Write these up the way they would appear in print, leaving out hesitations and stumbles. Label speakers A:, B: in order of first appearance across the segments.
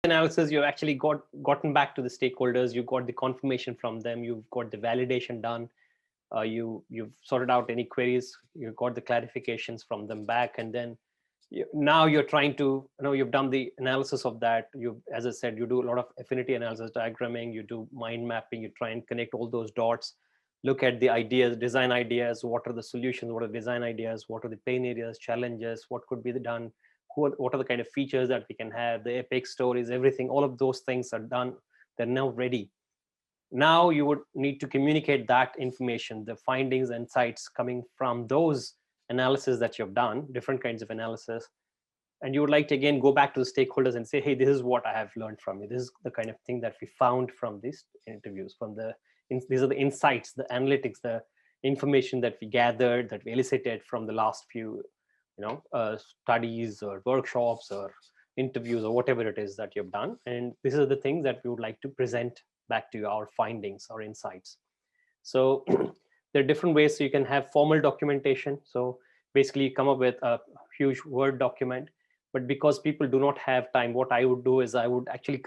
A: analysis, you've actually gotten back to the stakeholders, you got the confirmation from them, you've got the validation done, you've sorted out any queries, you've got the clarifications from them back, and then now you're trying to, you've done the analysis of that. As I said, you do a lot of affinity analysis, diagramming, you do mind mapping, you try and connect all those dots, look at the ideas, design ideas, what are the solutions, what are the design ideas, what are the pain areas, challenges, what could be done, what are the kind of features that we can have, the epic stories, everything, all of those things are done. They're now ready. Now you would need to communicate that information, the findings, insights coming from those analysis that you've done, different kinds of analysis. And you would like to again go back to the stakeholders and say, hey, this is what I have learned from you. This is the kind of thing that we found from these interviews, these are the insights, the analytics, the information that we gathered, that we elicited from the last few studies or workshops or interviews or whatever it is that you've done. And this is the things that we would like to present back to you, our findings, our insights. So there are different ways. So you can have formal documentation. So basically come up with a huge Word document, but because people do not have time, what I would do is I would actually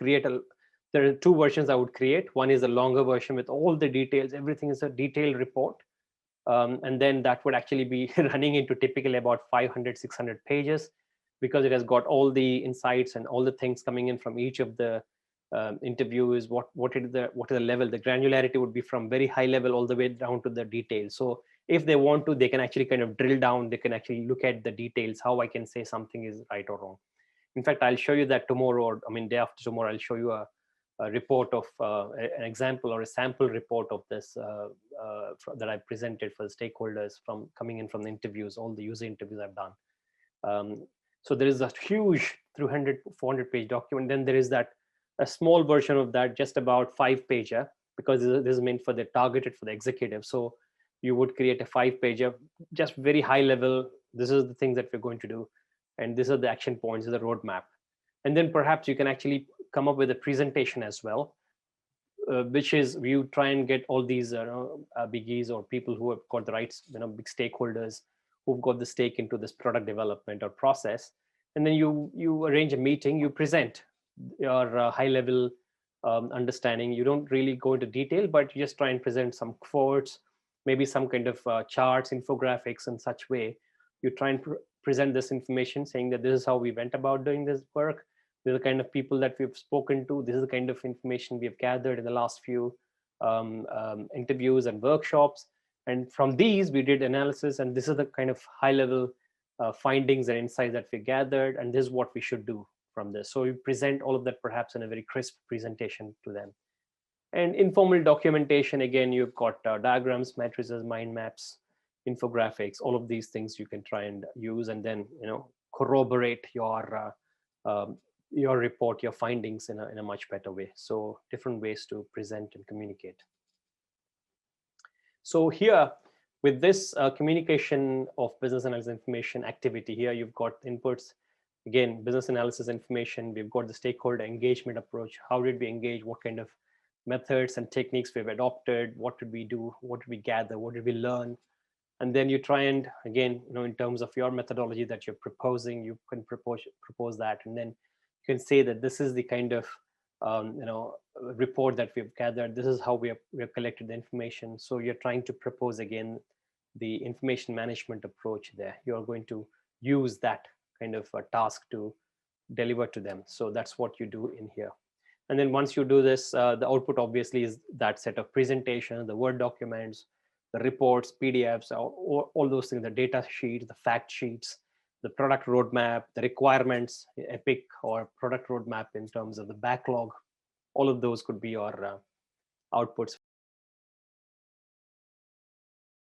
A: there are two versions I would create. One is a longer version with all the details, everything is a detailed report. And then that would actually be running into typically about 500, 600 pages, because it has got all the insights and all the things coming in from each of the interviews. What is the level? The granularity would be from very high level all the way down to the details. So if they want to, they can actually kind of drill down. They can actually look at the details, how I can say something is right or wrong. In fact, I'll show you that tomorrow, or day after tomorrow, I'll show you a report of an example or a sample report of this that I presented for the stakeholders coming in from the interviews, all the user interviews I've done. So there is a huge 300, 400 page document. Then there is a small version of that, just about 5-pager, because this is meant for targeted for the executive. So you would create a 5-pager, just very high level. This is the things that we're going to do. And these are the action points, the roadmap. And then perhaps you can actually come up with a presentation as well, which is you try and get all these biggies or people who have got the rights, big stakeholders who've got the stake into this product development or process. And then you arrange a meeting, you present your high level understanding. You don't really go into detail, but you just try and present some quotes, maybe some kind of charts, infographics in such way. You try and present this information saying that this is how we went about doing this work. These are the kind of people that we've spoken to. This is the kind of information we've gathered in the last few interviews and workshops. And from these, we did analysis. And this is the kind of high level findings and insights that we gathered. And this is what we should do from this. So we present all of that perhaps in a very crisp presentation to them. And informal documentation, again, you've got diagrams, matrices, mind maps, infographics, all of these things you can try and use, and then corroborate your report, your findings in a much better way. So different ways to present and communicate. So here with this communication of business analysis information activity, here you've got inputs, again, business analysis information. We've got the stakeholder engagement approach. How did we engage? What kind of methods and techniques we've adopted? What did we do? What did we gather? What did we learn? And then you try and, again, in terms of your methodology that you're proposing, you can propose that. And then you can say that this is the kind of report that we've gathered. This is how we have collected the information. So you're trying to propose, again, the information management approach there. You're going to use that kind of a task to deliver to them. So that's what you do in here. And then once you do this, the output obviously is that set of presentations, the Word documents, the reports, PDFs, all those things, the data sheets, the fact sheets, the product roadmap, the requirements, epic or product roadmap in terms of the backlog. All of those could be your outputs